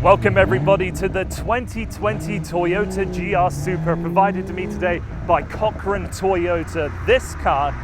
Welcome everybody to the 2020 Toyota GR Supra, provided to me today by Cochrane Toyota. This car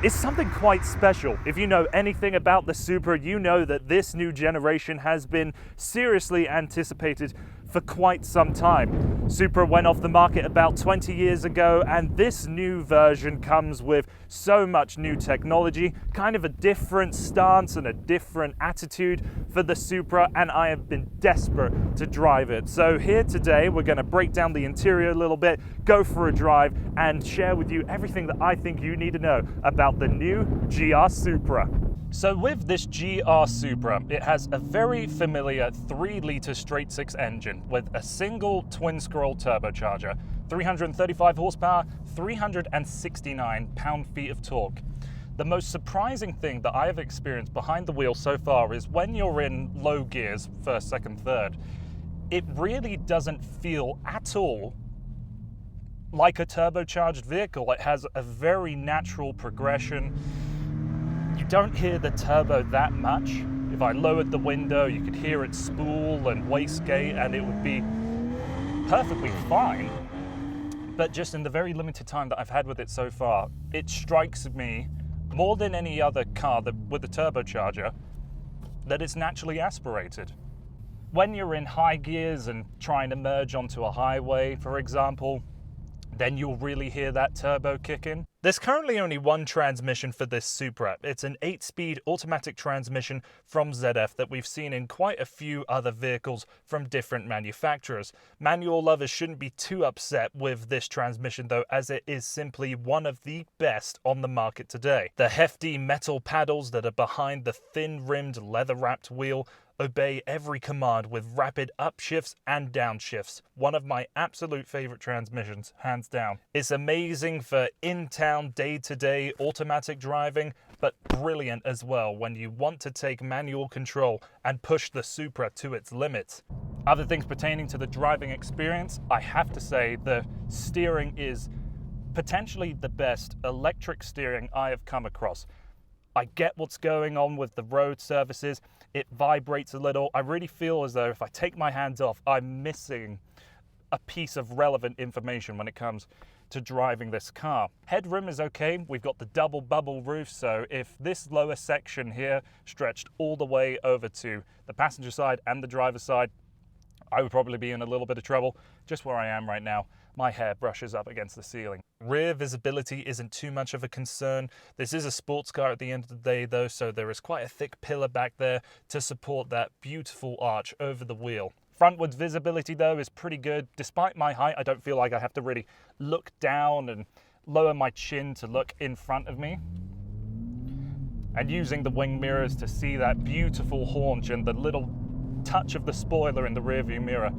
is something quite special. If you know anything about the Supra, you know that this new generation has been seriously anticipated for quite some time. Supra went off the market about 20 years ago, and this new version comes with so much new technology, kind of a different stance and a different attitude for the Supra, and I have been desperate to drive it. So here today, we're going to break down the interior a little bit, go for a drive, and share with you everything that I think you need to know about the new GR Supra. So with this GR Supra, it has a very familiar 3-litre straight-six engine with a single twin-scroll turbocharger, 335 horsepower, 369 pound-feet of torque. The most surprising thing that I have experienced behind the wheel so far is when you're in low gears, first, second, third, it really doesn't feel at all like a turbocharged vehicle. It has a very natural progression. You don't hear the turbo that much. If I lowered the window, you could hear it spool and wastegate and it would be perfectly fine. But just in the very limited time that I've had with it so far, it strikes me more than any other car with a turbocharger that it's naturally aspirated. When you're in high gears and trying to merge onto a highway, for example, then you'll really hear that turbo kick in. There's currently only one transmission for this Supra. It's an 8-speed automatic transmission from ZF that we've seen in quite a few other vehicles from different manufacturers. Manual lovers shouldn't be too upset with this transmission though, as it is simply one of the best on the market today. The hefty metal paddles that are behind the thin-rimmed leather-wrapped wheel obey every command with rapid upshifts and downshifts. One of my absolute favorite transmissions, hands down. It's amazing for in-town, day-to-day automatic driving, but brilliant as well when you want to take manual control and push the Supra to its limits. Other things pertaining to the driving experience, I have to say the steering is potentially the best electric steering I have come across. I get what's going on with the road surfaces. It vibrates a little. I really feel as though if I take my hands off, I'm missing a piece of relevant information when it comes to driving this car. Headroom is okay. We've got the double bubble roof, so if this lower section here stretched all the way over to the passenger side and the driver's side, I would probably be in a little bit of trouble. Just where I am right now, my hair brushes up against the ceiling. Rear visibility isn't too much of a concern. This is a sports car at the end of the day though, so there is quite a thick pillar back there to support that beautiful arch over the wheel. Frontwards visibility though is pretty good. Despite my height, I don't feel like I have to really look down and lower my chin to look in front of me. And using the wing mirrors to see that beautiful haunch and the little touch of the spoiler in the rearview mirror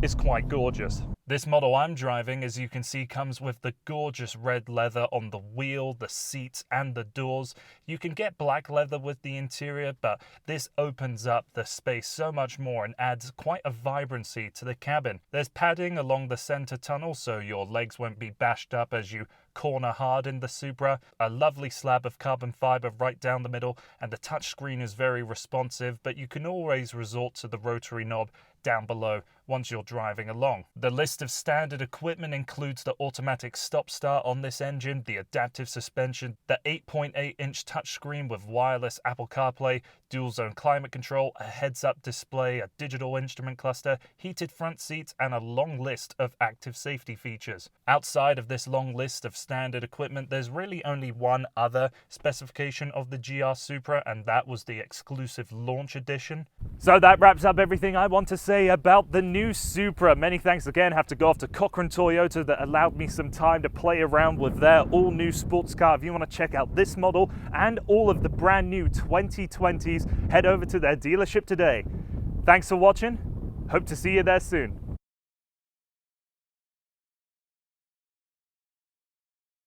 is quite gorgeous. This model I'm driving, as you can see, comes with the gorgeous red leather on the wheel, the seats and the doors. You can get black leather with the interior, but this opens up the space so much more and adds quite a vibrancy to the cabin. There's padding along the center tunnel so your legs won't be bashed up as you corner hard in the Supra. A lovely slab of carbon fiber right down the middle, and the touchscreen is very responsive, but you can always resort to the rotary knob down below once you're driving along. The list of standard equipment includes the automatic stop-start on this engine, the adaptive suspension, the 8.8-inch touchscreen with wireless Apple CarPlay, dual-zone climate control, a heads-up display, a digital instrument cluster, heated front seats, and a long list of active safety features. Outside of this long list of standard equipment, there's really only one other specification of the GR Supra, and that was the exclusive launch edition. So that wraps up everything I want to say about the new Supra. Many thanks again have to go off to Cochrane Toyota that allowed me some time to play around with their all-new sports car. If you want to check out this model and all of the brand new 2020s, head over to their dealership today. Thanks for watching. Hope to see you there soon.